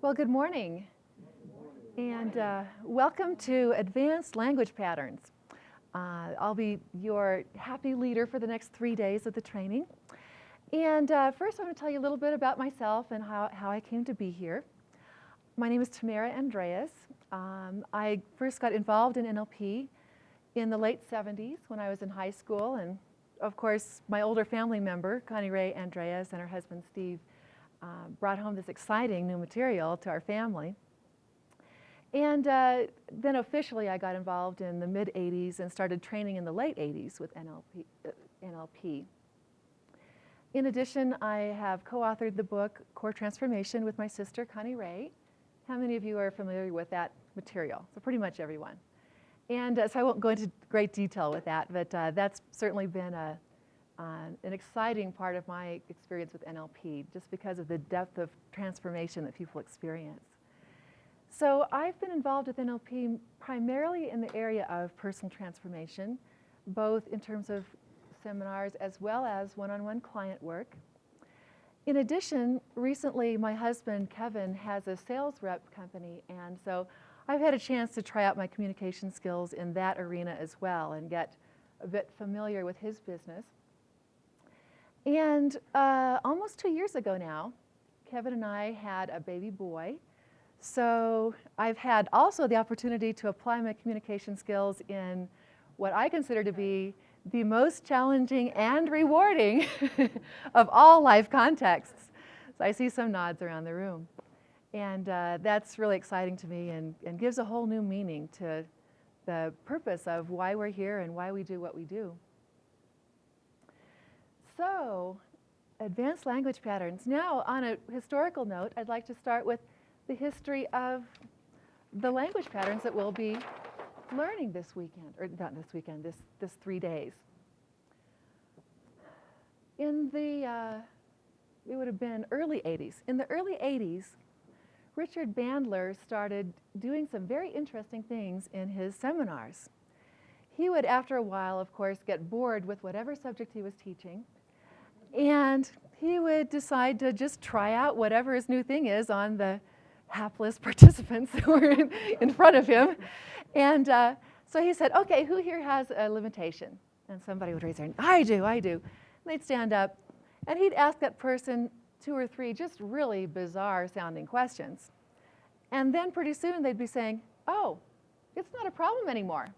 Well, good morning, and welcome to Advanced Language Patterns. I'll be your happy leader for the next 3 days of the training. And first, I'm going to tell you a little bit about myself and how I came to be here. My name is Tamara Andreas. I first got involved in NLP in the late 70s when I was in high school, and of course, my older family member, Connie Ray Andreas, and her husband, Steve, brought home this exciting new material to our family. And then officially I got involved in the mid-'80s and started training in the late '80s with NLP. In addition, I have co-authored the book Core Transformation with my sister, Connie Ray. How many of you are familiar with that material? So pretty much everyone. And so I won't go into great detail with that, but that's certainly been an exciting part of my experience with NLP, just because of the depth of transformation that people experience. So I've been involved with NLP primarily in the area of personal transformation, both in terms of seminars as well as one-on-one client work. In addition, recently my husband, Kevin, has a sales rep company, and so I've had a chance to try out my communication skills in that arena as well and get a bit familiar with his business. And almost 2 years ago now, Kevin and I had a baby boy. So I've had also the opportunity to apply my communication skills in what I consider to be the most challenging and rewarding of all life contexts. So I see some nods around the room. And that's really exciting to me and gives a whole new meaning to the purpose of why we're here and why we do what we do. So, advanced language patterns. Now, on a historical note, I'd like to start with the history of the language patterns that we'll be learning this weekend, or not this weekend, this 3 days. In the, it would have been early 80s. In the early 80s, Richard Bandler started doing some very interesting things in his seminars. He would, after a while, of course, get bored with whatever subject he was teaching, and he would decide to just try out whatever his new thing is on the hapless participants who were in front of him. And so he said, okay, who here has a limitation? And somebody would raise their hand, I do. And they'd stand up, and he'd ask that person 2 or 3 just really bizarre sounding questions. And then pretty soon they'd be saying, oh, it's not a problem anymore.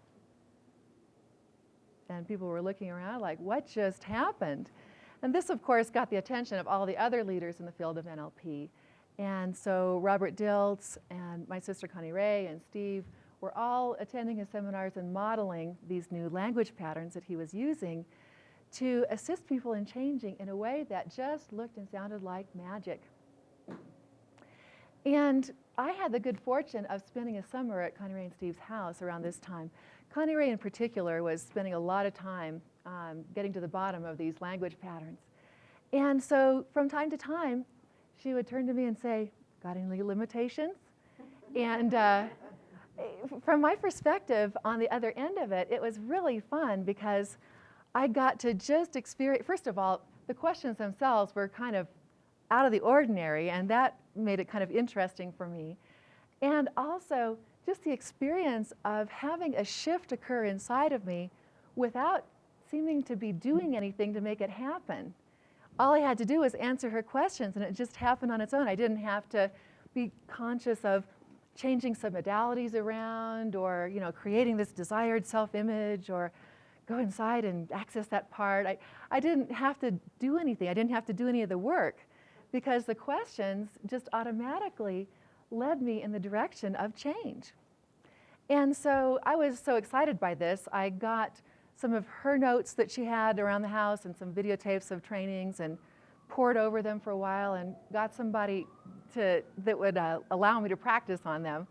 And people were looking around like, what just happened? And this, of course, got the attention of all the other leaders in the field of NLP. And so Robert Dilts and my sister Connie Ray and Steve were all attending his seminars and modeling these new language patterns that he was using to assist people in changing in a way that just looked and sounded like magic. And I had the good fortune of spending a summer at Connie Ray and Steve's house around this time. Connie Ray in particular was spending a lot of time getting to the bottom of these language patterns. And so from time to time, she would turn to me and say, got any limitations? And from my perspective, on the other end of it, it was really fun because I got to just experience, first of all, the questions themselves were kind of out of the ordinary, and that made it kind of interesting for me. And also, just the experience of having a shift occur inside of me without seeming to be doing anything to make it happen. All I had to do was answer her questions, and it just happened on its own. I didn't have to be conscious of changing some modalities around or, creating this desired self-image or go inside and access that part. I didn't have to do anything. I didn't have to do any of the work because the questions just automatically led me in the direction of change. And so I was so excited by this. I got some of her notes that she had around the house and some videotapes of trainings and pored over them for a while and got somebody that would allow me to practice on them.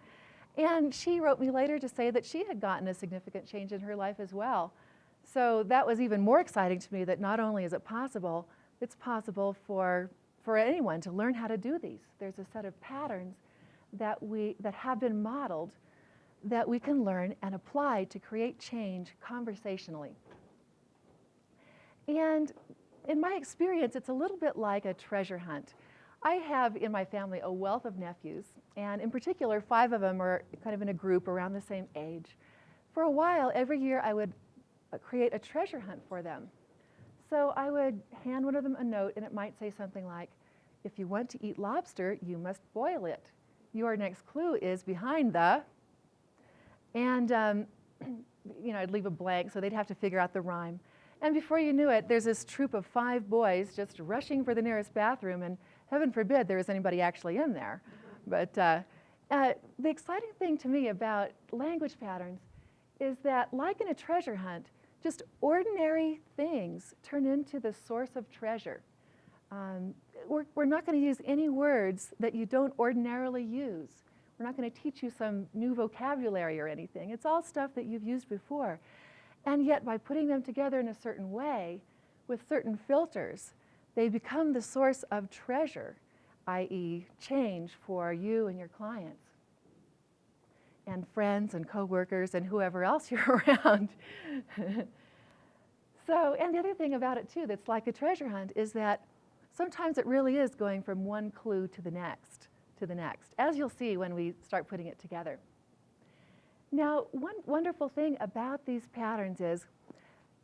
And she wrote me later to say that she had gotten a significant change in her life as well. So that was even more exciting to me that not only is it possible, it's possible for anyone to learn how to do these. There's a set of patterns that have been modeled that we can learn and apply to create change conversationally. And in my experience, it's a little bit like a treasure hunt. I have in my family a wealth of nephews, and in particular, 5 of them are kind of in a group around the same age. For a while, every year I would create a treasure hunt for them. So I would hand one of them a note, and it might say something like, if you want to eat lobster, you must boil it. Your next clue is behind the, and I'd leave a blank, so they'd have to figure out the rhyme. And before you knew it, there's this troop of 5 boys just rushing for the nearest bathroom, and heaven forbid there was anybody actually in there. But the exciting thing to me about language patterns is that, like in a treasure hunt, just ordinary things turn into the source of treasure. We're not going to use any words that you don't ordinarily use. We're not going to teach you some new vocabulary or anything. It's all stuff that you've used before. And yet, by putting them together in a certain way, with certain filters, they become the source of treasure, i.e. change for you and your clients, and friends and coworkers and whoever else you're around. So, and the other thing about it too that's like a treasure hunt is that sometimes it really is going from one clue to the next, as you'll see when we start putting it together. Now, one wonderful thing about these patterns is,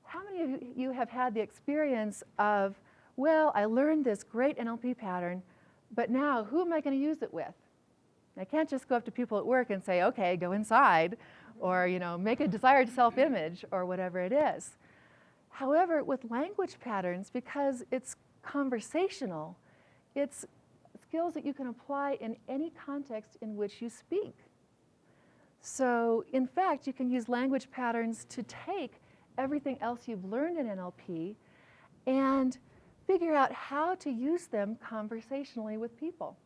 how many of you have had the experience of, well, I learned this great NLP pattern, but now who am I going to use it with? I can't just go up to people at work and say, okay, go inside, or make a desired self-image, or whatever it is. However, with language patterns, because it's conversational, it's skills that you can apply in any context in which you speak. So, in fact, you can use language patterns to take everything else you've learned in NLP and figure out how to use them conversationally with people.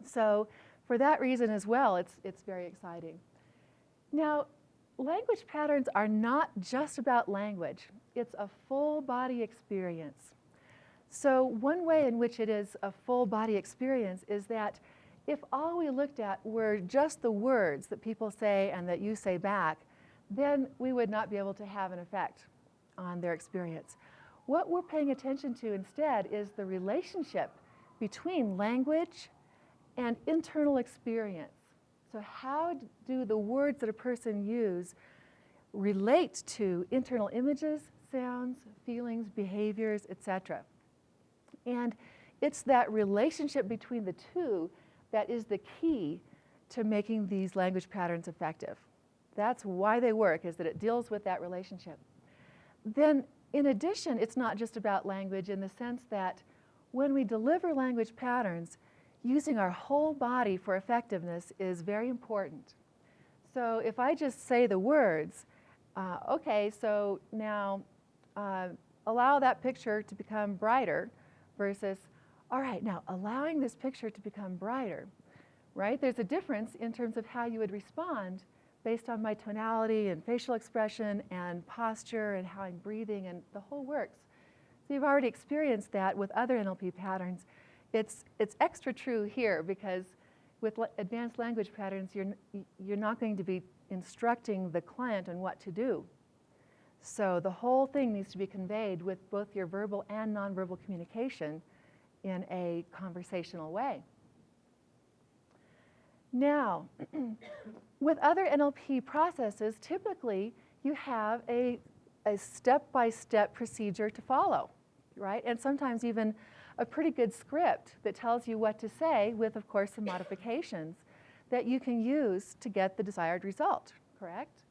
So, for that reason as well, it's very exciting. Now, language patterns are not just about language. It's a full body experience. So one way in which it is a full body experience is that if all we looked at were just the words that people say and that you say back, then we would not be able to have an effect on their experience. What we're paying attention to instead is the relationship between language and internal experience. So how do the words that a person uses relate to internal images, sounds, feelings, behaviors, etc.? And it's that relationship between the two that is the key to making these language patterns effective. That's why they work, is that it deals with that relationship. Then, in addition, it's not just about language in the sense that when we deliver language patterns, using our whole body for effectiveness is very important. So if I just say the words, okay, so now allow that picture to become brighter, versus, all right, now allowing this picture to become brighter, right? There's a difference in terms of how you would respond based on my tonality and facial expression and posture and how I'm breathing and the whole works. So you've already experienced that with other NLP patterns. It's extra true here because with advanced language patterns, you're not going to be instructing the client on what to do. So the whole thing needs to be conveyed with both your verbal and nonverbal communication in a conversational way. Now, with other NLP processes, typically you have a step-by-step procedure to follow, right? And sometimes even a pretty good script that tells you what to say with, of course, some modifications that you can use to get the desired result, correct?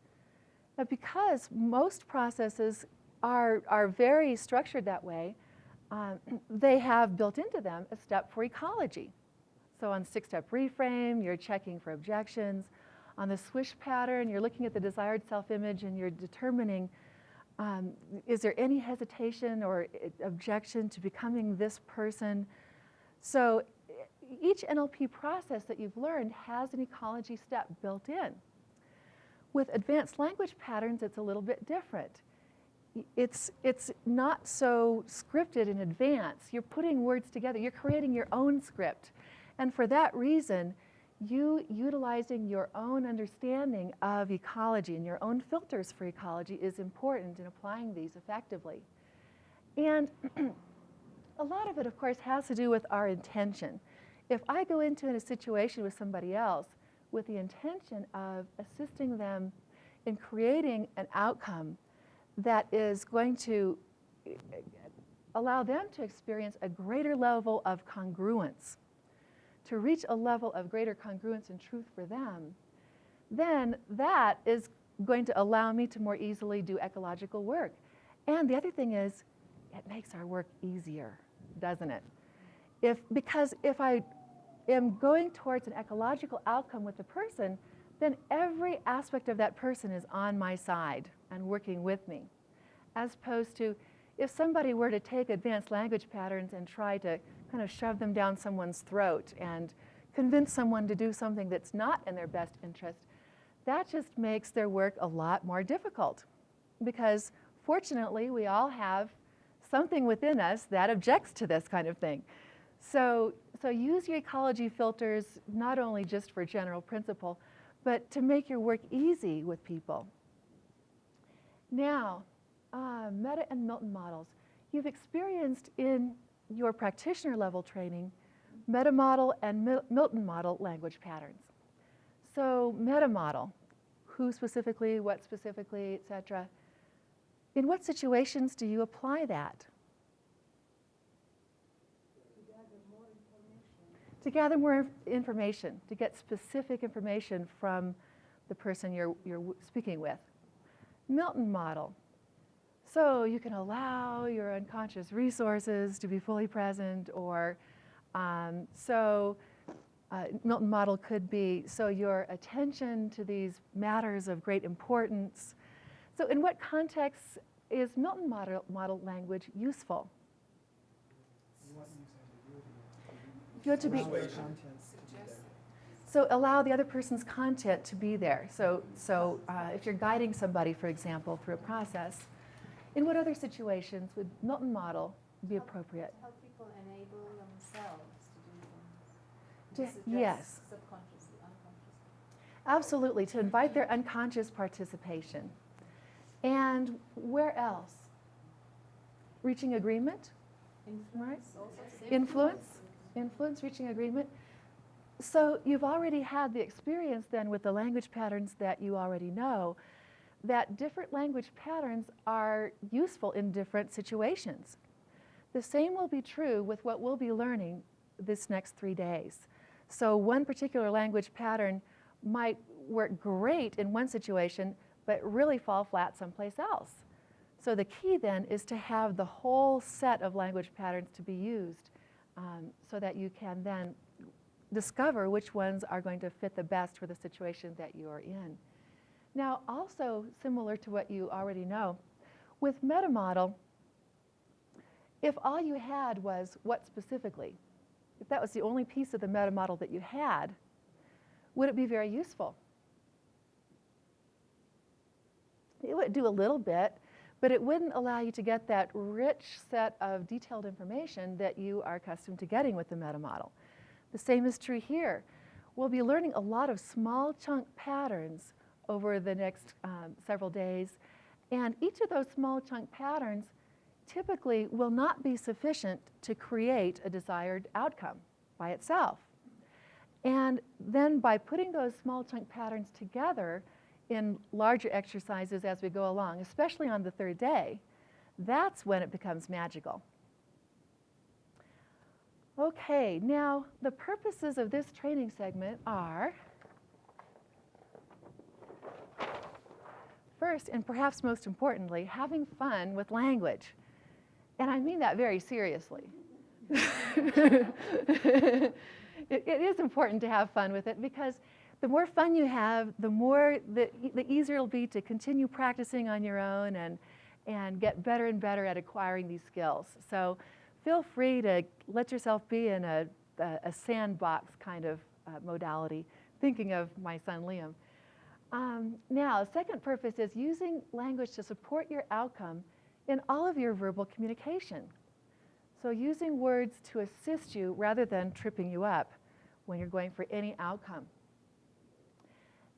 Now, because most processes are very structured that way, they have built into them a step for ecology. So on 6-step reframe, you're checking for objections. On the swish pattern, you're looking at the desired self-image and you're determining, is there any hesitation or objection to becoming this person? So each NLP process that you've learned has an ecology step built in. With advanced language patterns, it's a little bit different. It's not so scripted in advance. You're putting words together. You're creating your own script. And for that reason, you utilizing your own understanding of ecology and your own filters for ecology is important in applying these effectively. And A lot of it, of course, has to do with our intention. If I go into a situation with somebody else with the intention of assisting them in creating an outcome that is going to allow them to experience a greater level of congruence, to reach a level of greater congruence and truth for them, then that is going to allow me to more easily do ecological work. And the other thing is, it makes our work easier, doesn't it? Because if I am going towards an ecological outcome with the person, then every aspect of that person is on my side and working with me. As opposed to if somebody were to take advanced language patterns and try to kind of shove them down someone's throat and convince someone to do something that's not in their best interest, that just makes their work a lot more difficult. Because fortunately, we all have something within us that objects to this kind of thing. So use your ecology filters not only just for general principle, but to make your work easy with people. Now, meta and Milton models. You've experienced in your practitioner level training meta model and Milton model language patterns. So meta model, who specifically, what specifically, etc. In what situations do you apply that? To gather more information, to get specific information from the person you're speaking with. Milton model. So you can allow your unconscious resources to be fully present, or Milton model could be, so your attention to these matters of great importance. So in what contexts is Milton model language useful? You want to be, so allow the other person's content to be there. So if you're guiding somebody, for example, through a process, in what other situations would Milton model be appropriate? Help people enable themselves to do things. Yes. Subconsciously, unconsciously. Absolutely, to invite their unconscious participation. And where else? Reaching agreement? Influence. Right? Influence, reaching agreement. So you've already had the experience then with the language patterns that you already know, that different language patterns are useful in different situations. The same will be true with what we'll be learning this next 3 days. So one particular language pattern might work great in one situation, but really fall flat someplace else. So the key then is to have the whole set of language patterns to be used so that you can then discover which ones are going to fit the best for the situation that you are in. Now, also similar to what you already know, with meta model, if all you had was what specifically, if that was the only piece of the meta model that you had, would it be very useful? It would do a little bit, but it wouldn't allow you to get that rich set of detailed information that you are accustomed to getting with the meta model. The same is true here. We'll be learning a lot of small chunk patterns over the next several days, and each of those small chunk patterns typically will not be sufficient to create a desired outcome by itself. And then by putting those small chunk patterns together in larger exercises as we go along, especially on the 3rd day, that's when it becomes magical. Okay, now the purposes of this training segment are, first, and perhaps most importantly, having fun with language. And I mean that very seriously. It is important to have fun with it, because the more fun you have, the easier it'll be to continue practicing on your own and get better and better at acquiring these skills. So feel free to let yourself be in a sandbox kind of modality, thinking of my son Liam. Now, the second purpose is using language to support your outcome in all of your verbal communication. So using words to assist you rather than tripping you up when you're going for any outcome.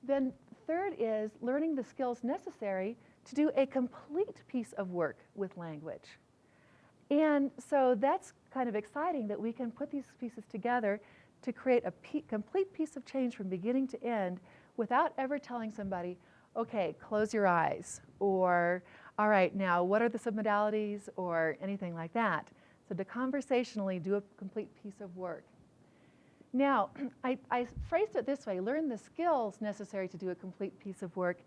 Then third is learning the skills necessary to do a complete piece of work with language. And so that's kind of exciting that we can put these pieces together to create a complete piece of change from beginning to end without ever telling somebody, okay, close your eyes, or all right, now what are the submodalities, or anything like that. So to conversationally do a complete piece of work. Now, I phrased it this way: learn the skills necessary to do a complete piece of work.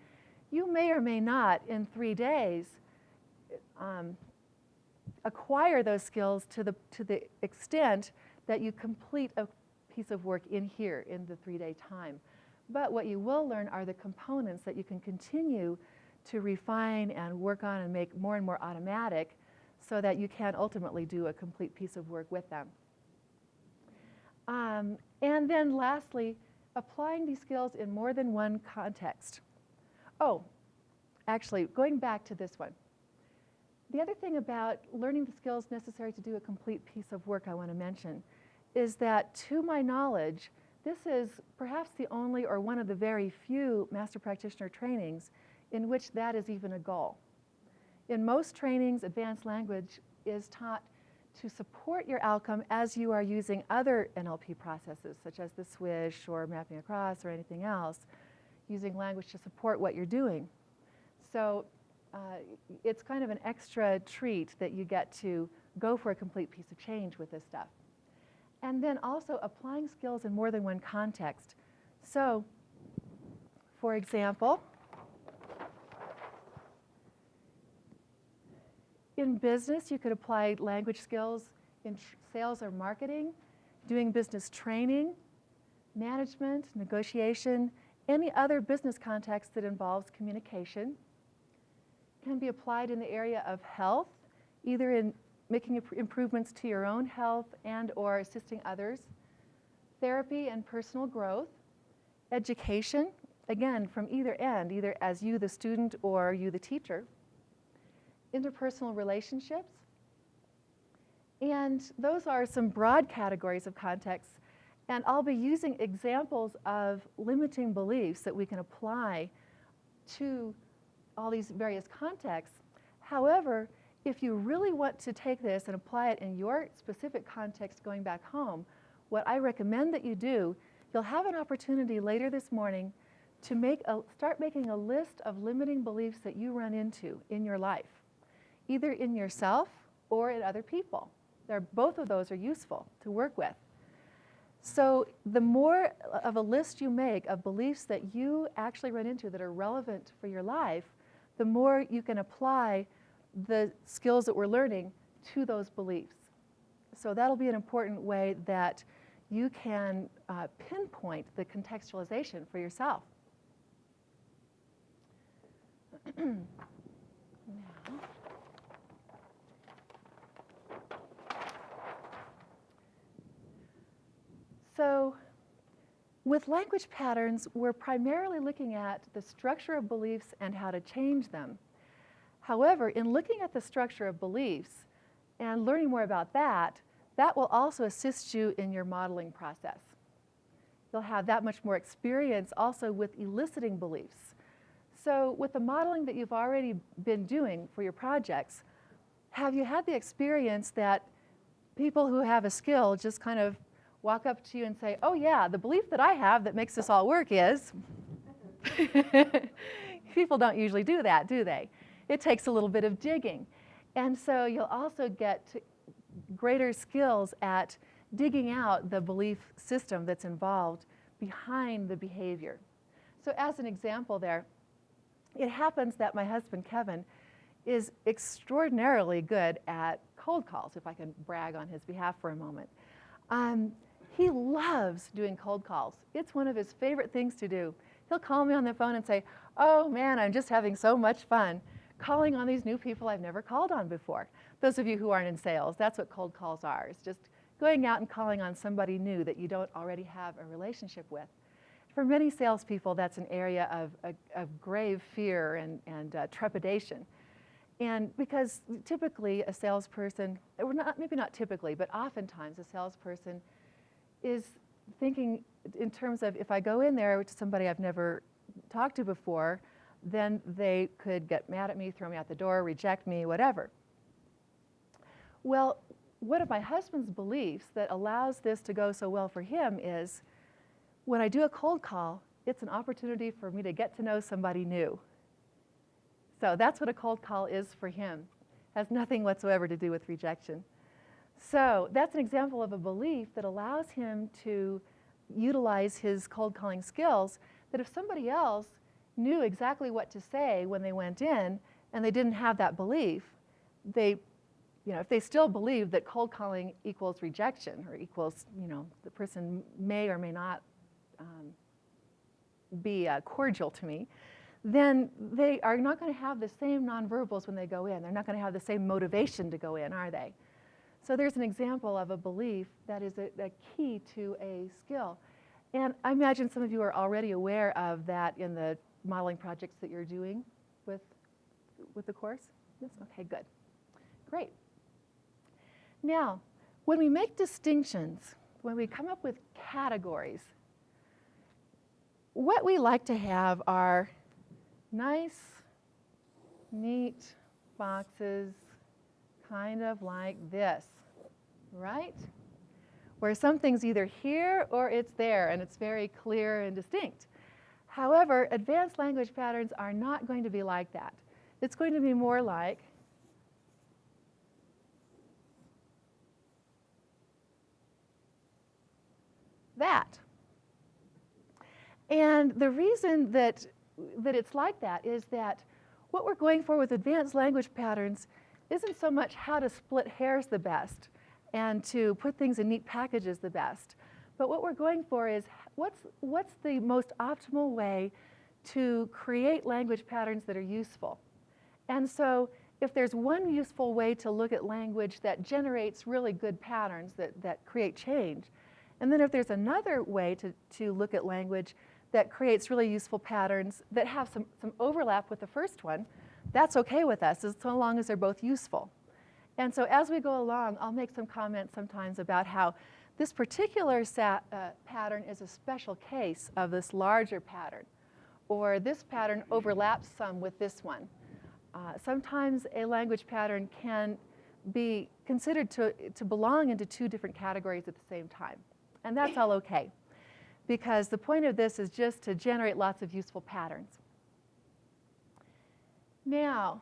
You may or may not, in 3 days, acquire those skills to the extent that you complete a piece of work in here in the 3-day time. But what you will learn are the components that you can continue to refine and work on and make more and more automatic so that you can ultimately do a complete piece of work with them. And then lastly, applying these skills in more than one context. Oh, actually, going back to this one. The other thing about learning the skills necessary to do a complete piece of work I want to mention is that, to my knowledge, this is perhaps the only or one of the very few master practitioner trainings in which that is even a goal. In most trainings, advanced language is taught to support your outcome as you are using other NLP processes, such as the swish or mapping across or anything else, using language to support what you're doing. So it's kind of an extra treat that you get to go for a complete piece of change with this stuff. And then also applying skills in more than one context. So, for example, in business, you could apply language skills in sales or marketing, doing business training, management, negotiation, any other business context that involves communication. Can be applied in the area of health, either in making improvements to your own health and or assisting others, therapy and personal growth, education, again, from either end, either as you, the student, or you, the teacher, interpersonal relationships. And those are some broad categories of contexts. And I'll be using examples of limiting beliefs that we can apply to all these various contexts. However, if you really want to take this and apply it in your specific context going back home, what I recommend that you do, you'll have an opportunity later this morning to start making a list of limiting beliefs that you run into in your life, either in yourself or in other people. Both of those are useful to work with. So the more of a list you make of beliefs that you actually run into that are relevant for your life, the more you can apply the skills that we're learning to those beliefs. So that'll be an important way that you can pinpoint the contextualization for yourself. Now, so with language patterns, we're primarily looking at the structure of beliefs and how to change them. However, in looking at the structure of beliefs and learning more about that, that will also assist you in your modeling process. You'll have that much more experience also with eliciting beliefs. So with the modeling that you've already been doing for your projects, have you had the experience that people who have a skill just kind of walk up to you and say, oh yeah, the belief that I have that makes this all work is... People don't usually do that, do they? It takes a little bit of digging. And so you'll also get greater skills at digging out the belief system that's involved behind the behavior. So as an example there, it happens that my husband, Kevin, is extraordinarily good at cold calls, if I can brag on his behalf for a moment. He loves doing cold calls. It's one of his favorite things to do. He'll call me on the phone and say, oh man, I'm just having so much fun calling on these new people I've never called on before. Those of you who aren't in sales, that's what cold calls are. It's just going out and calling on somebody new that you don't already have a relationship with. For many salespeople, that's an area of grave fear and trepidation. And because typically a salesperson, or maybe not typically, but oftentimes a salesperson is thinking in terms of, if I go in there to somebody I've never talked to before, then they could get mad at me, throw me out the door, reject me, whatever. Well, one of my husband's beliefs that allows this to go so well for him is when I do a cold call, it's an opportunity for me to get to know somebody new. So that's what a cold call is for him. Has nothing whatsoever to do with rejection. So that's an example of a belief that allows him to utilize his cold calling skills, that if somebody else knew exactly what to say when they went in and they didn't have that belief, if they still believe that cold calling equals rejection or equals, the person may or may not be cordial to me, then they are not going to have the same nonverbals when they go in. They're not going to have the same motivation to go in, are they? So there's an example of a belief that is a key to a skill. And I imagine some of you are already aware of that in the modeling projects that you're doing with the course. Yes? Okay, good. Great. Now, when we make distinctions, when we come up with categories, what we like to have are nice, neat boxes, kind of like this, right? Where something's either here or it's there, and it's very clear and distinct. However, advanced language patterns are not going to be like that. It's going to be more like that. And the reason that it's like that is that what we're going for with advanced language patterns isn't so much how to split hairs the best and to put things in neat packages the best, but what we're going for is what's the most optimal way to create language patterns that are useful. And so if there's one useful way to look at language that generates really good patterns that create change, and then if there's another way to look at language that creates really useful patterns that have some overlap with the first one, that's okay with us, as long as they're both useful. And so as we go along, I'll make some comments sometimes about how this particular pattern is a special case of this larger pattern, or this pattern overlaps some with this one. Sometimes a language pattern can be considered to belong into two different categories at the same time. And that's all okay, because the point of this is just to generate lots of useful patterns. Now,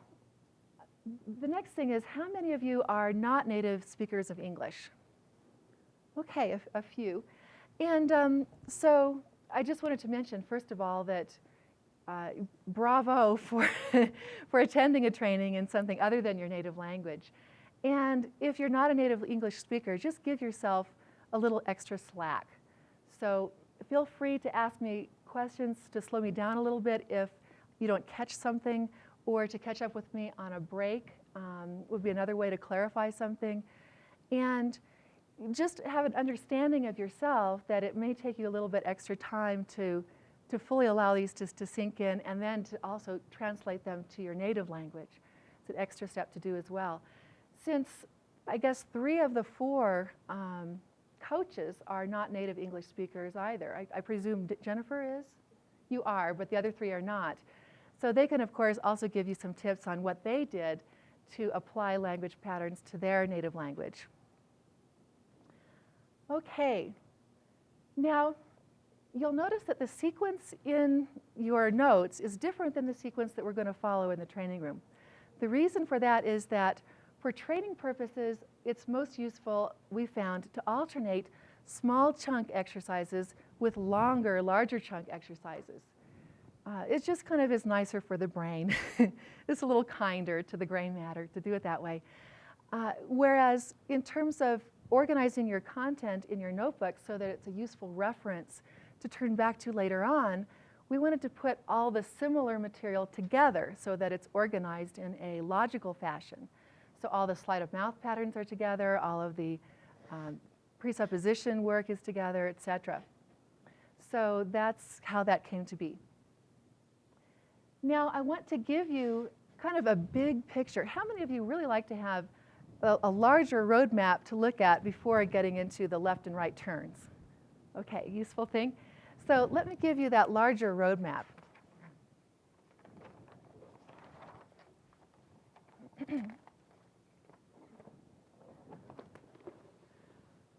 the next thing is, how many of you are not native speakers of English? Okay, a few. And so I just wanted to mention, first of all, that bravo for, for attending a training in something other than your native language. And if you're not a native English speaker, just give yourself a little extra slack. So feel free to ask me questions to slow me down a little bit if you don't catch something, or to catch up with me on a break would be another way to clarify something. And just have an understanding of yourself that it may take you a little bit extra time to fully allow these to sink in, and then to also translate them to your native language. It's an extra step to do as well. Since I guess 3 of the 4 coaches are not native English speakers either. I presume Jennifer is? You are, but the other 3 are not. So they can, of course, also give you some tips on what they did to apply language patterns to their native language. Okay. Now, you'll notice that the sequence in your notes is different than the sequence that we're going to follow in the training room. The reason for that is that for training purposes, it's most useful, we found, to alternate small chunk exercises with larger chunk exercises. It just kind of is nicer for the brain. It's a little kinder to the gray matter to do it that way. Whereas in terms of organizing your content in your notebook so that it's a useful reference to turn back to later on, we wanted to put all the similar material together so that it's organized in a logical fashion. So all the sleight of mouth patterns are together, all of the presupposition work is together, etc. So that's how that came to be. Now I want to give you kind of a big picture. How many of you really like to have a larger roadmap to look at before getting into the left and right turns? Okay, useful thing. So let me give you that larger roadmap.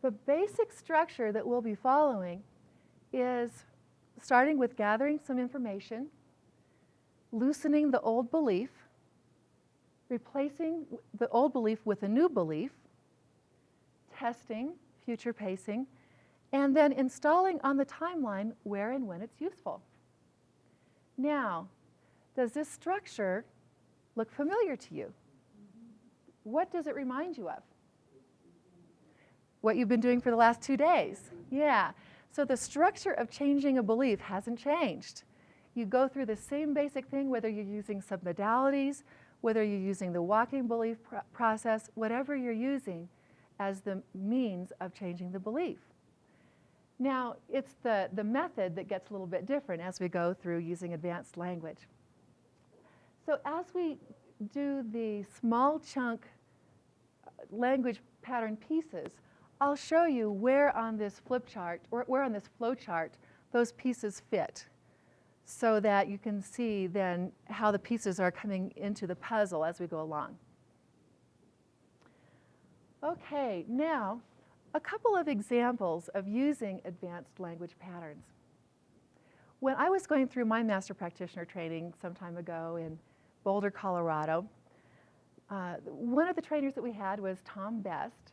The basic structure that we'll be following is starting with gathering some information, loosening the old belief, replacing the old belief with a new belief, testing, future pacing, and then installing on the timeline where and when it's useful. Now, does this structure look familiar to you? What does it remind you of? What you've been doing for the last 2 days. Yeah. So the structure of changing a belief hasn't changed. You go through the same basic thing, whether you're using submodalities, whether you're using the walking belief process, whatever you're using as the means of changing the belief. Now, it's the method that gets a little bit different as we go through using advanced language. So as we do the small chunk language pattern pieces, I'll show you where on this flip chart, or where on this flow chart, those pieces fit, so that you can see then how the pieces are coming into the puzzle as we go along. Okay, now, a couple of examples of using advanced language patterns. When I was going through my master practitioner training some time ago in Boulder, Colorado, one of the trainers that we had was Tom Best,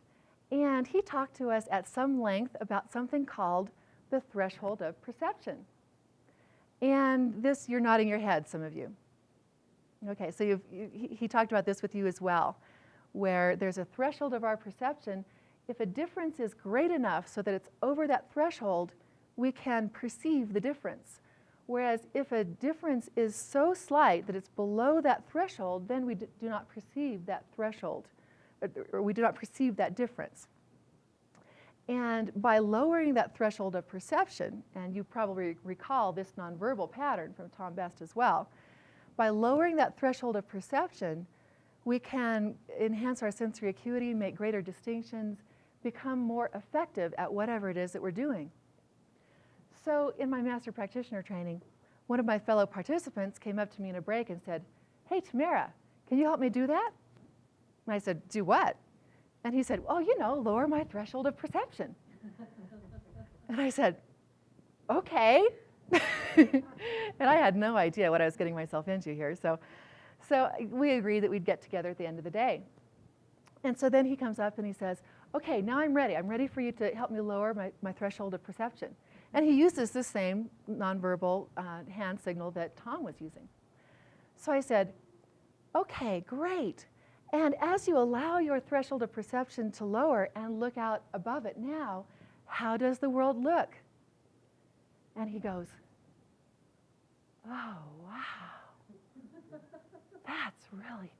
and he talked to us at some length about something called the threshold of perception. And this, you're nodding your head, some of you. Okay, so he talked about this with you as well, where there's a threshold of our perception. If a difference is great enough so that it's over that threshold, we can perceive the difference. Whereas if a difference is so slight that it's below that threshold, then we do not perceive that threshold, or we do not perceive that difference. And by lowering that threshold of perception, and you probably recall this nonverbal pattern from Tom Best as well, by lowering that threshold of perception, we can enhance our sensory acuity, make greater distinctions, become more effective at whatever it is that we're doing. So in my master practitioner training, one of my fellow participants came up to me in a break and said, "Hey, Tamara, can you help me do that?" And I said, "Do what?" And he said, "Oh, you know, lower my threshold of perception." And I said, "Okay." And I had no idea what I was getting myself into here. So we agreed that we'd get together at the end of the day. And so then he comes up and he says, "Okay, now I'm ready. I'm ready for you to help me lower my threshold of perception." And he uses the same nonverbal hand signal that Tom was using. So I said, "Okay, great. And as you allow your threshold of perception to lower and look out above it now, how does the world look?" And he goes, "Oh, wow. That's really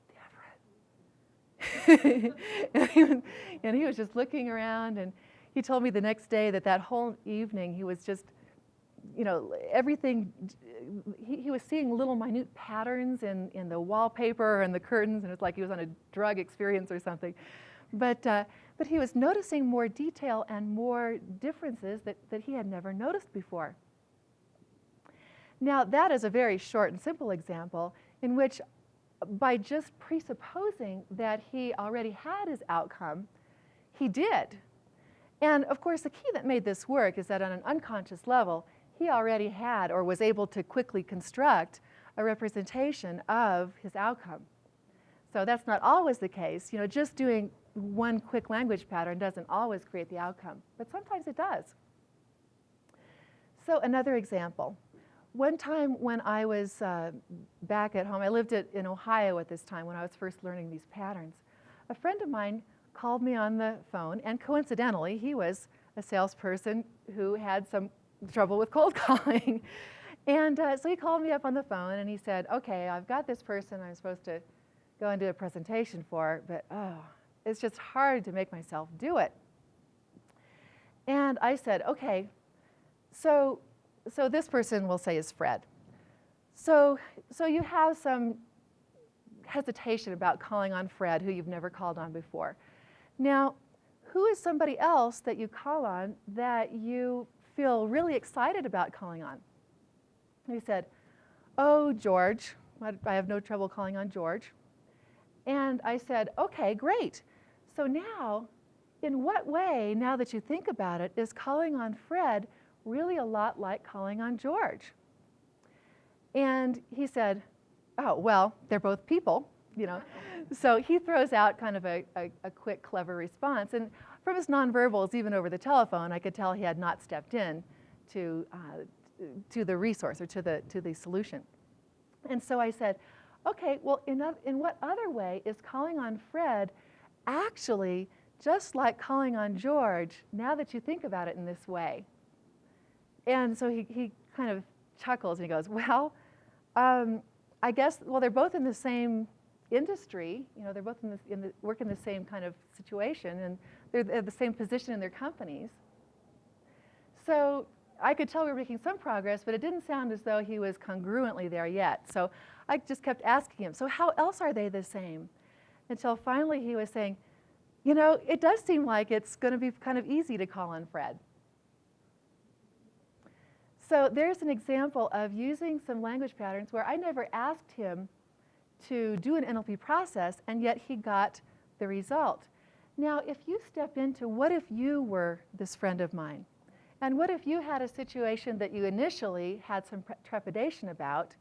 different." and he was just looking around, and he told me the next day that whole evening he was just, everything, he was seeing little minute patterns in the wallpaper and the curtains, and it's like he was on a drug experience or something. But he was noticing more detail and more differences that he had never noticed before. Now, that is a very short and simple example in which, by just presupposing that he already had his outcome, he did. And of course, the key that made this work is that on an unconscious level, he already had or was able to quickly construct a representation of his outcome. So that's not always the case. Just doing one quick language pattern doesn't always create the outcome, but sometimes it does. So another example. One time when I was back at home, I lived in Ohio at this time when I was first learning these patterns. A friend of mine called me on the phone, and coincidentally, he was a salesperson who had some trouble with cold calling. And so he called me up on the phone, and he said, "Okay, I've got this person I'm supposed to go and do a presentation for, but it's just hard to make myself do it." And I said, "Okay, so this person we'll say is Fred. So you have some hesitation about calling on Fred, who you've never called on before. Now, who is somebody else that you call on that you feel really excited about calling on?" And he said, "Oh, George. I have no trouble calling on George." And I said, "Okay, great. So now in what way, now that you think about it, is calling on Fred really a lot like calling on George? And he said, oh, well, they're both people, you know. So he throws out kind of a quick, clever response. And from his nonverbals, even over the telephone, I could tell he had not stepped in to the resource or to the solution. And so I said, okay, well, in what other way is calling on Fred actually just like calling on George, now that you think about it in this way? And so he kind of chuckles and he goes, well, I guess, well, they're both in the same industry. You know, they're both work in the same kind of situation, and they're at the same position in their companies. So I could tell we were making some progress, but it didn't sound as though he was congruently there yet. So I just kept asking him, so how else are they the same? Until finally he was saying, you know, it does seem like it's going to be kind of easy to call on Fred. So there's an example of using some language patterns where I never asked him to do an NLP process, and yet he got the result. Now, if you step into what if you were this friend of mine? And what if you had a situation that you initially had some trepidation about,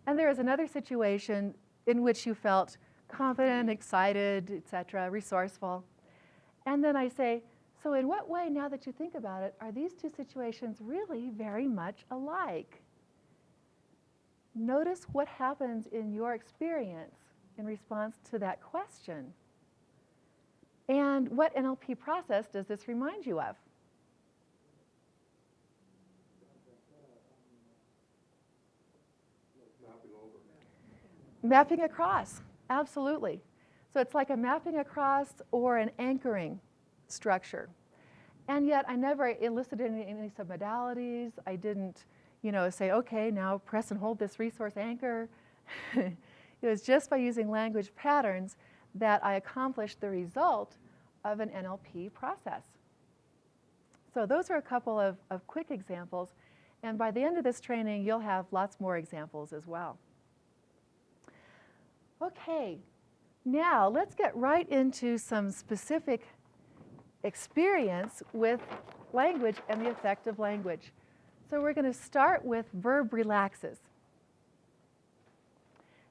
and there was another situation in which you felt confident, excited, etc., resourceful. And then I say, so in what way, now that you think about it, are these two situations really very much alike? Notice what happens in your experience in response to that question. And what NLP process does this remind you of? Mapping across, absolutely. So it's like a mapping across or an anchoring structure. And yet I never elicited any submodalities. I didn't, you know, say, okay, now press and hold this resource anchor. It was just by using language patterns that I accomplished the result of an NLP process. So those are a couple of quick examples. And by the end of this training, you'll have lots more examples as well. Okay, now let's get right into some specific experience with language and the effect of language. So we're going to start with verb relaxes.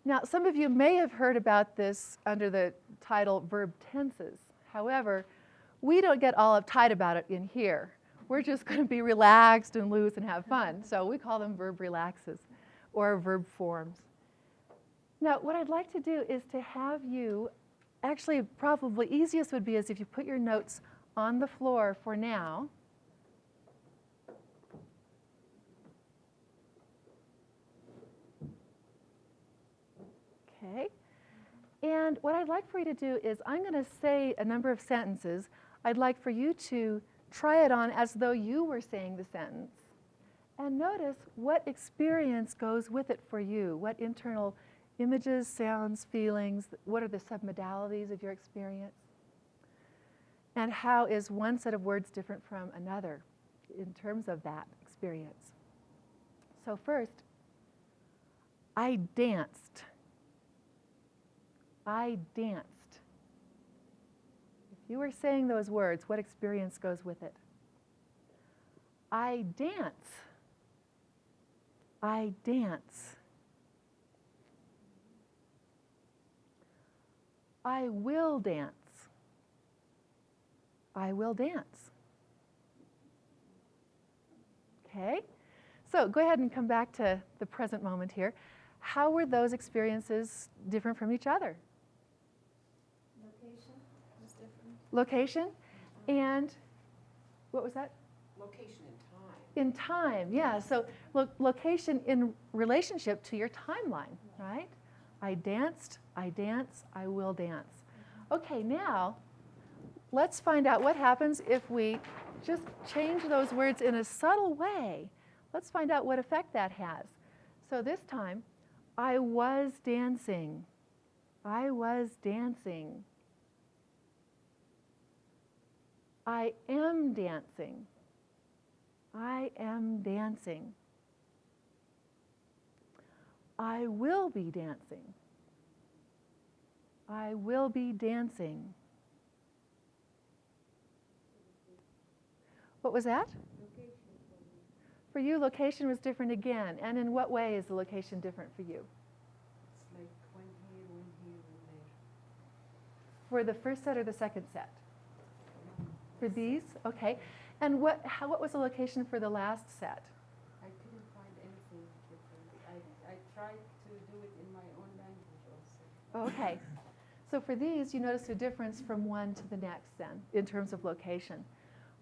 Now, some of you may have heard about this under the title verb tenses. However, we don't get all uptight about it in here. We're just going to be relaxed and loose and have fun. So we call them verb relaxes or verb forms. Now, what I'd like to do is to have you, actually probably easiest would be is if you put your notes on the floor for now. Okay. And what I'd like for you to do is I'm going to say a number of sentences. I'd like for you to try it on as though you were saying the sentence. And notice what experience goes with it for you, what internal images, sounds, feelings, what are the submodalities of your experience? And how is one set of words different from another in terms of that experience? So first, I danced. I danced. If you were saying those words, what experience goes with it? I dance. I dance. I will dance. I will dance. Okay? So go ahead and come back to the present moment here. How were those experiences different from each other? Location was different. Location and what was that? Location and time. In time, yeah. So location in relationship to your timeline, right? I danced, I dance, I will dance. Okay, now let's find out what happens if we just change those words in a subtle way. Let's find out what effect that has. So this time, I was dancing. I was dancing. I am dancing. I am dancing. I will be dancing. I will be dancing. What was that? Location for me. For you, location was different again. And in what way is the location different for you? It's like one here, one there. For the first set or the second set? Um, For these? Okay. And what was the location for the last set? I couldn't find anything different. I tried to do it in my own language also. Okay. So for these, you notice a difference from one to the next then, in terms of location.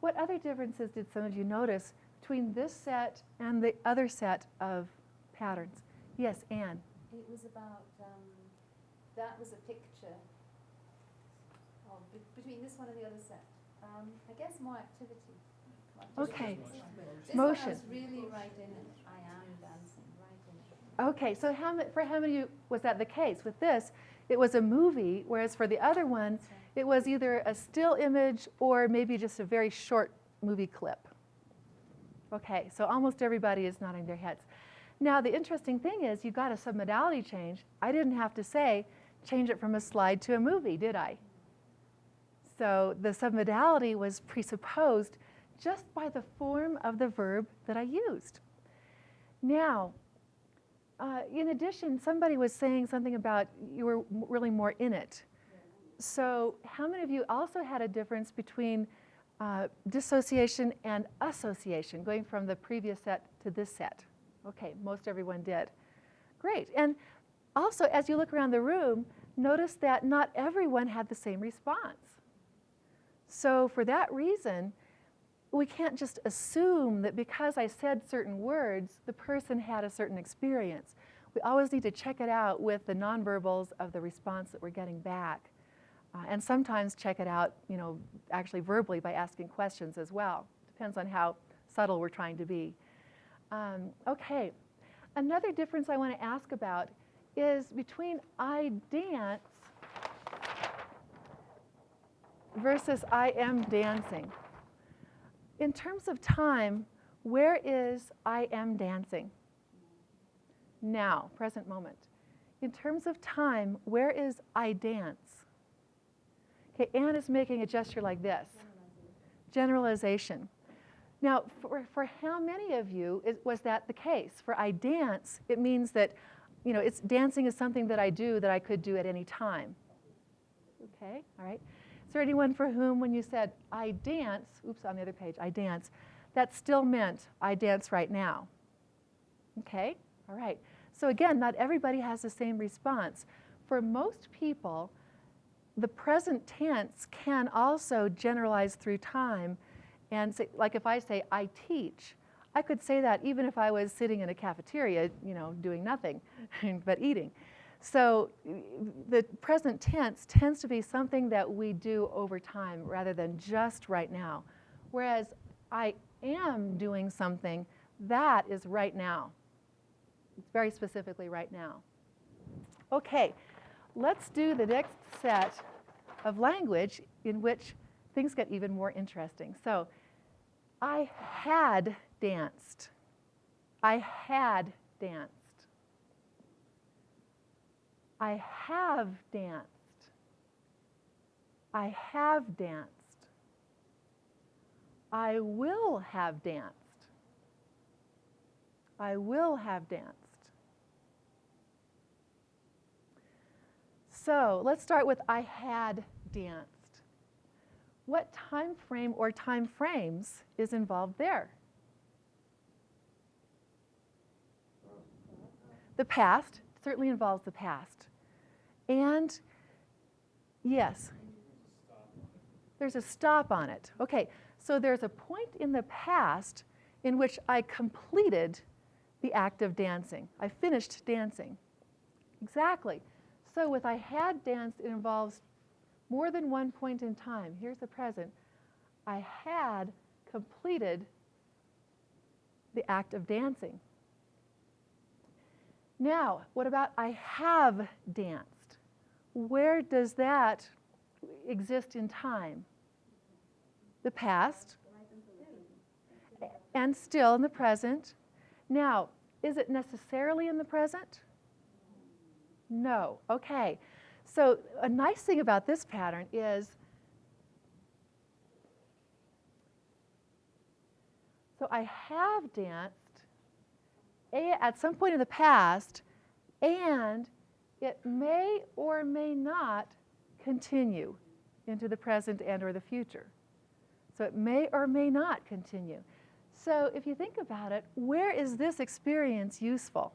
What other differences did some of you notice between this set and the other set of patterns? Yes, Anne. It was about, that was a picture of between this one and the other set. I guess more activity. Okay. This Motion. one I was really right in it. I am dancing, right in it. Okay, so for how many of you was that the case? With this, it was a movie, whereas for the other one, it was either a still image or maybe just a very short movie clip. Okay, so almost everybody is nodding their heads. Now, the interesting thing is you got a submodality change. I didn't have to say, change it from a slide to a movie, did I? So the submodality was presupposed just by the form of the verb that I used. Now, in addition, somebody was saying something about you were really more in it. So how many of you also had a difference between dissociation and association, going from the previous set to this set? Okay, most everyone did. Great. And also, as you look around the room, notice that not everyone had the same response. So for that reason, we can't just assume that because I said certain words, the person had a certain experience. We always need to check it out with the nonverbals of the response that we're getting back. And sometimes check it out, actually verbally by asking questions as well. Depends on how subtle we're trying to be. Okay, another difference I want to ask about is between I dance versus I am dancing. In terms of time, where is I am dancing? Now, present moment. In terms of time, where is I dance? Okay, Anne is making a gesture like this. Generalization. Now, for how many of you was that the case? For I dance, it means that, dancing is something that I do that I could do at any time. Okay, all right. Is there anyone for whom when you said I dance, oops, on the other page, I dance, that still meant I dance right now? Okay, all right. So again, not everybody has the same response. For most people, the present tense can also generalize through time. And say, like if I say, I teach, I could say that even if I was sitting in a cafeteria, doing nothing but eating. So the present tense tends to be something that we do over time rather than just right now. Whereas I am doing something, that is right now. It's very specifically right now. Okay, let's do the next set of language in which things get even more interesting. So, I had danced. I had danced. I have danced. I have danced. I will have danced. I will have danced. So let's start with I had danced. What time frame or time frames is involved there? The past certainly involves the past. And yes, there's a stop on it. Okay, so there's a point in the past in which I completed the act of dancing. I finished dancing. Exactly. So with I had danced, it involves more than one point in time. Here's the present. I had completed the act of dancing. Now, what about I have danced? Where does that exist in time? The past and still in the present. Now, is it necessarily in the present? No. Okay. So a nice thing about this pattern is So I have danced at some point in the past, and it may or may not continue into the present and or the future. So it may or may not continue. So if you think about it, where is this experience useful?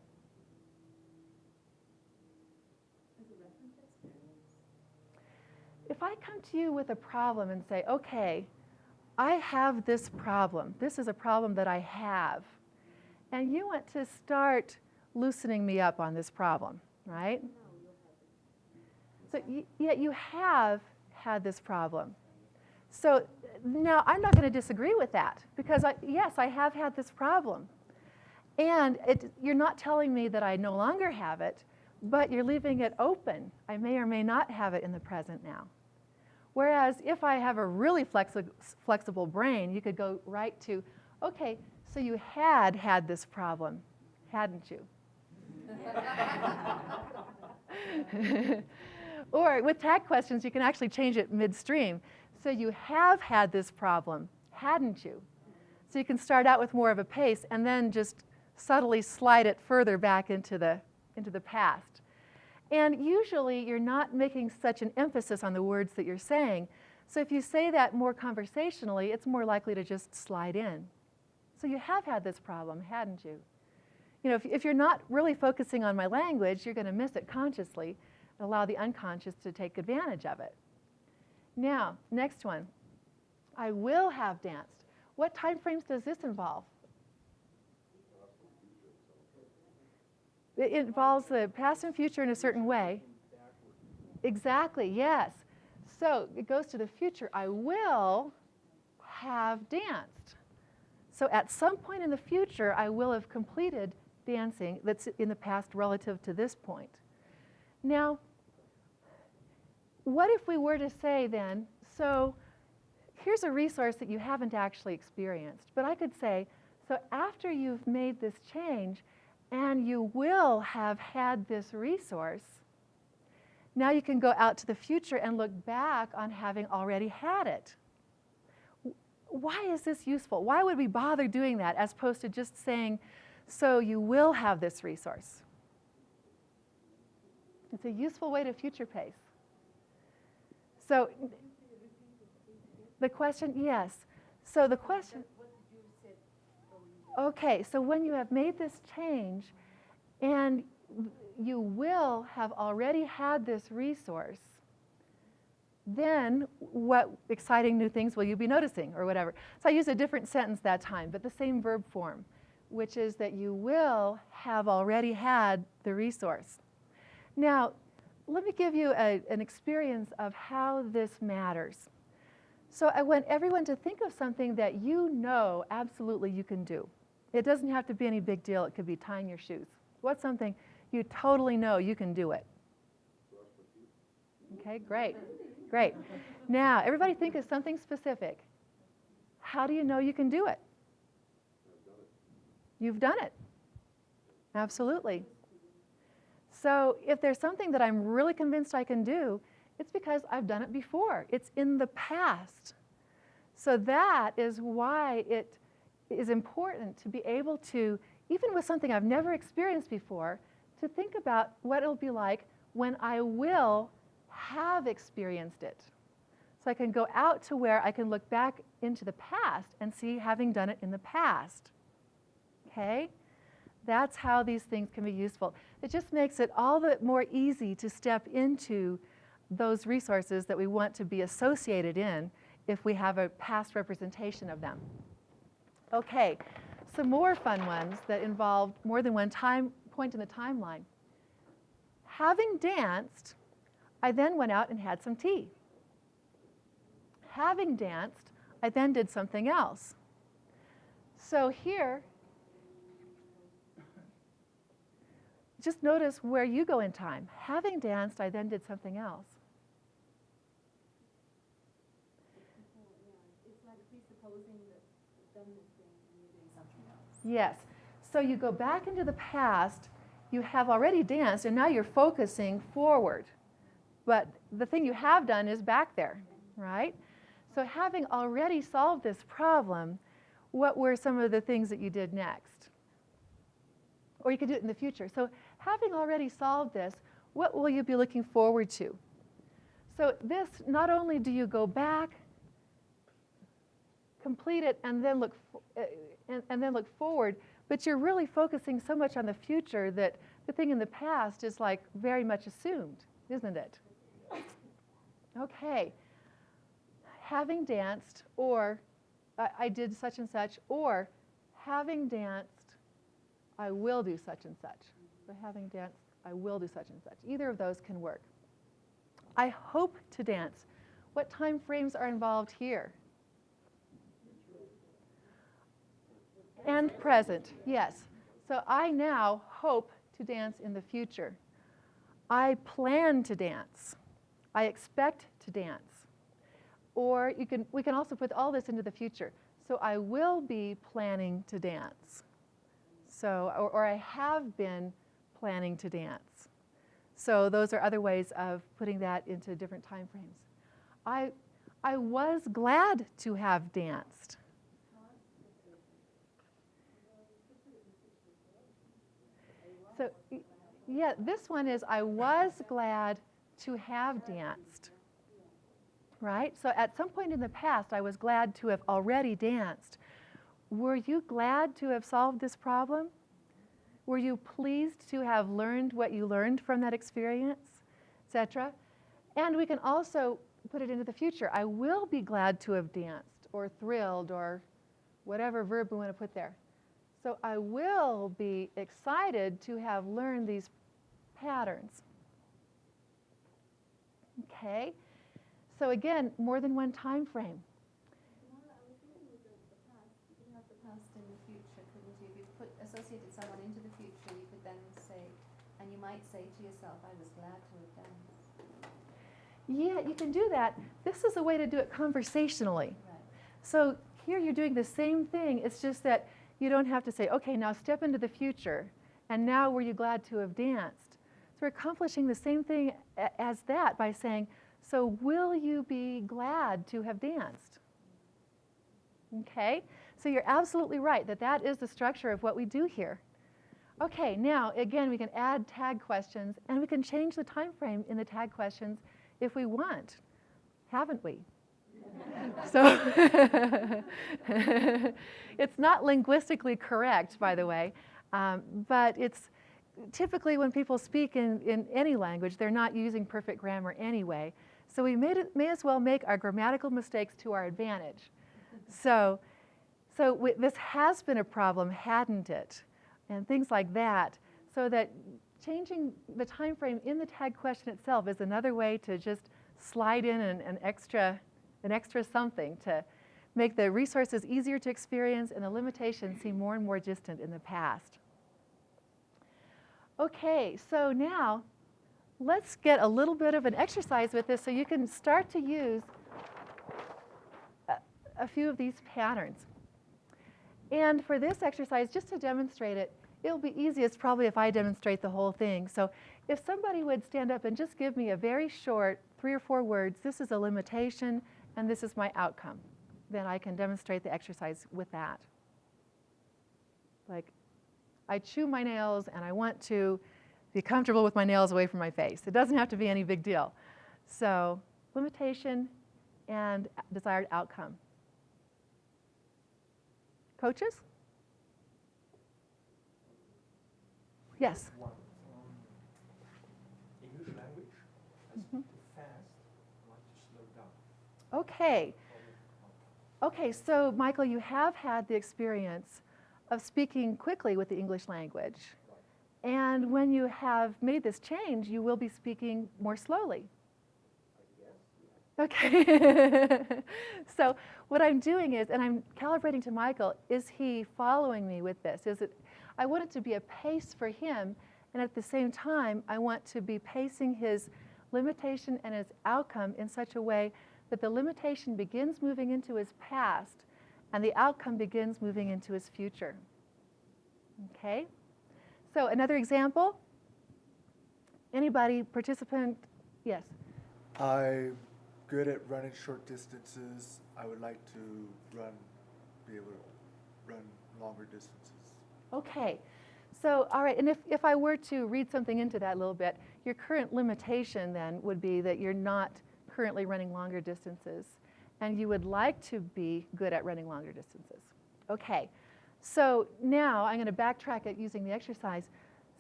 As a reference experience. If I come to you with a problem and say, okay, I have this problem. This is a problem that I have. And you want to start loosening me up on this problem, right? No, you haven't. So yet you have had this problem. So now I'm not going to disagree with that because yes, I have had this problem. And you're not telling me that I no longer have it, but you're leaving it open. I may or may not have it in the present now. Whereas if I have a really flexible brain, you could go right to, okay, so you had this problem, hadn't you? Or with tag questions, you can actually change it midstream. So you have had this problem, hadn't you? So you can start out with more of a pace and then just subtly slide it further back into the past. And usually you're not making such an emphasis on the words that you're saying. So if you say that more conversationally, it's more likely to just slide in. So you have had this problem, hadn't you? You know, if you're not really focusing on my language, you're going to miss it consciously and allow the unconscious to take advantage of it. Now, next one. I will have danced. What time frames does this involve? It involves the past and future in a certain way. Exactly, yes. So it goes to the future. I will have danced. So at some point in the future, I will have completed dancing that's in the past relative to this point. Now, what if we were to say then, so here's a resource that you haven't actually experienced, but I could say, so after you've made this change and you will have had this resource, now you can go out to the future and look back on having already had it. Why is this useful? Why would we bother doing that as opposed to just saying, so you will have this resource? It's a useful way to future pace. So the question, yes. So the question, What did you say? okay, so when you have made this change and you will have already had this resource, then what exciting new things will you be noticing or whatever? So I used a different sentence that time, but the same verb form, which is that you will have already had the resource. Now, let me give you an experience of how this matters. So I want everyone to think of something that you know absolutely you can do. It doesn't have to be any big deal. It could be tying your shoes. What's something you totally know you can do it? Okay, great. Great. Now, everybody think of something specific. How do you know you can do it? You've done it. Absolutely. So if there's something that I'm really convinced I can do, it's because I've done it before. It's in the past. So that is why it is important to be able to, even with something I've never experienced before, to think about what it'll be like when I will have experienced it. So I can go out to where I can look back into the past and see having done it in the past. Okay? That's how these things can be useful. It just makes it all the more easy to step into those resources that we want to be associated in if we have a past representation of them. Okay, some more fun ones that involve more than one point in the timeline. Having danced, I then went out and had some tea. Having danced, I then did something else. So here, just notice where you go in time. Having danced, I then did something else. It's like presupposing that you've done this thing and you're doing something else. Yes. So you go back into the past, you have already danced, and now you're focusing forward. But the thing you have done is back there, right? So having already solved this problem, what were some of the things that you did next? Or you could do it in the future. So having already solved this, what will you be looking forward to? So this, not only do you go back, complete it, and then look forward, but you're really focusing so much on the future that the thing in the past is like very much assumed, isn't it? Okay. Having danced, or I did such and such, or having danced, I will do such and such. So having danced, I will do such and such. Either of those can work. I hope to dance. What time frames are involved here? And present, yes. So I now hope to dance in the future. I plan to dance. I expect to dance. Or we can also put all this into the future. So I will be planning to dance. So, or I have been planning to dance. So those are other ways of putting that into different time frames. I was glad to have danced. So yeah, this one is I was glad to have danced. Right? So at some point in the past, I was glad to have already danced. Were you glad to have solved this problem? Were you pleased to have learned what you learned from that experience, etc.? And we can also put it into the future. I will be glad to have danced, or thrilled, or whatever verb we want to put there. So I will be excited to have learned these patterns. Okay? So again, more than one time frame. Tamara, I was thinking with the past, you could have the past and the future, couldn't you? If you associated someone into the future, you could then say, and you might say to yourself, I was glad to have danced. Yeah, you can do that. This is a way to do it conversationally. Right. So here you're doing the same thing. It's just that you don't have to say, okay, now step into the future. And now were you glad to have danced? So we're accomplishing the same thing as that by saying, so will you be glad to have danced? Okay, so you're absolutely right that that is the structure of what we do here. Okay, now again we can add tag questions and we can change the time frame in the tag questions if we want, haven't we? So it's not linguistically correct, by the way, but it's typically when people speak in any language, they're not using perfect grammar anyway. So we may as well make our grammatical mistakes to our advantage. So this has been a problem, hadn't it? And things like that. So that changing the time frame in the tag question itself is another way to just slide in an extra something to make the resources easier to experience and the limitations seem more and more distant in the past. Okay, so now let's get a little bit of an exercise with this so you can start to use a few of these patterns. And for this exercise, just to demonstrate it, it'll be easiest probably if I demonstrate the whole thing. So if somebody would stand up and just give me a very short 3 or 4 words, this is a limitation and this is my outcome, then I can demonstrate the exercise with that. Like, I chew my nails and I want to be comfortable with my nails away from my face. It doesn't have to be any big deal. So limitation and desired outcome. Coaches? Yes? One, English language, I speak too fast, I want to slow down. Okay. Okay, so Michael, you have had the experience of speaking quickly with the English language. Right. And when you have made this change, you will be speaking more slowly. Okay. So what I'm doing is, and I'm calibrating to Michael, is he following me with this? I want it to be a pace for him, and at the same time, I want to be pacing his limitation and his outcome in such a way that the limitation begins moving into his past, and the outcome begins moving into his future. Okay? So another example? Anybody, participant? Yes? I'm good at running short distances. I would like to be able to run longer distances. Okay. So, all right, and if I were to read something into that a little bit, your current limitation then would be that you're not currently running longer distances, and you would like to be good at running longer distances. Okay, so now I'm going to backtrack it using the exercise.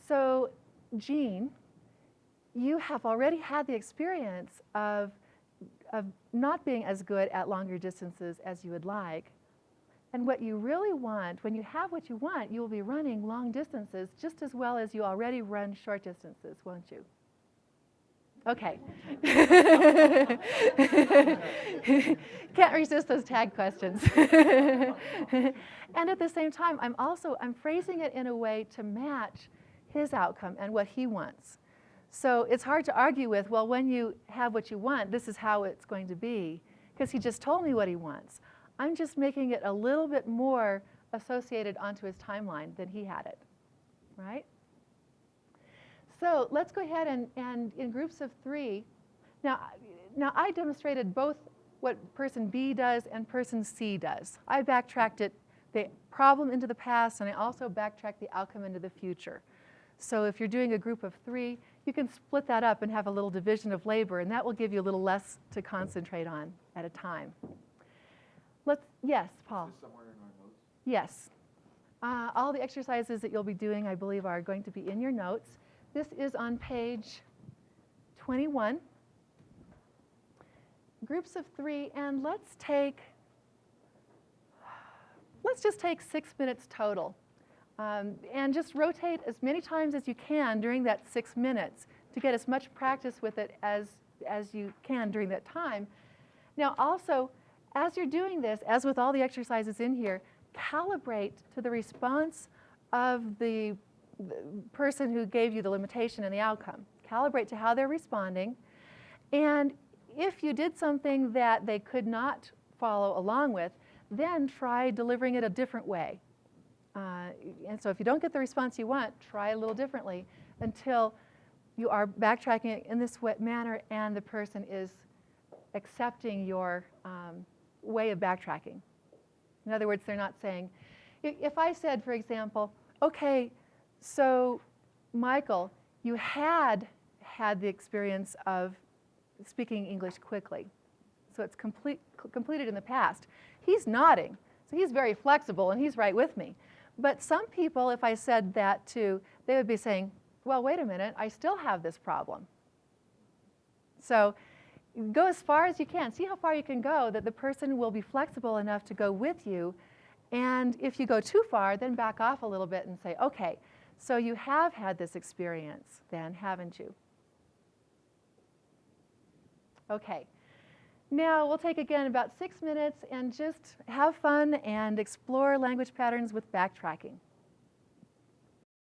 So, Jean, you have already had the experience of not being as good at longer distances as you would like. And what you really want, when you have what you want, you will be running long distances just as well as you already run short distances, won't you? Okay. Can't resist those tag questions. And at the same time, I'm phrasing it in a way to match his outcome and what he wants. So it's hard to argue with, well, when you have what you want, this is how it's going to be, because he just told me what he wants. I'm just making it a little bit more associated onto his timeline than he had it, right? So let's go ahead and in groups of 3. Now I demonstrated both what person B does and person C does. I backtracked the problem into the past, and I also backtracked the outcome into the future. So if you're doing a group of 3, you can split that up and have a little division of labor, and that will give you a little less to concentrate on at a time. Yes, Paul. Is this somewhere in our notes? Yes. All the exercises that you'll be doing, I believe, are going to be in your notes. This is on page 21. Groups of 3, and let's just take 6 minutes total. And just rotate as many times as you can during that 6 minutes to get as much practice with it as you can during that time. Now also, as you're doing this, as with all the exercises in here, calibrate to the response of the person who gave you the limitation and the outcome. Calibrate to how they're responding. And if you did something that they could not follow along with, then try delivering it a different way. And so if you don't get the response you want, try a little differently until you are backtracking it in this manner and the person is accepting your way of backtracking. In other words, they're not saying, if I said, for example, okay, so Michael, you had the experience of speaking English quickly. So it's completed in the past. He's nodding, so he's very flexible and he's right with me. But some people, if I said that too, they would be saying, well, wait a minute, I still have this problem. So go as far as you can. See how far you can go, that the person will be flexible enough to go with you. And if you go too far, then back off a little bit and say, okay, so you have had this experience then, haven't you? Okay. Now we'll take again about 6 minutes and just have fun and explore language patterns with backtracking.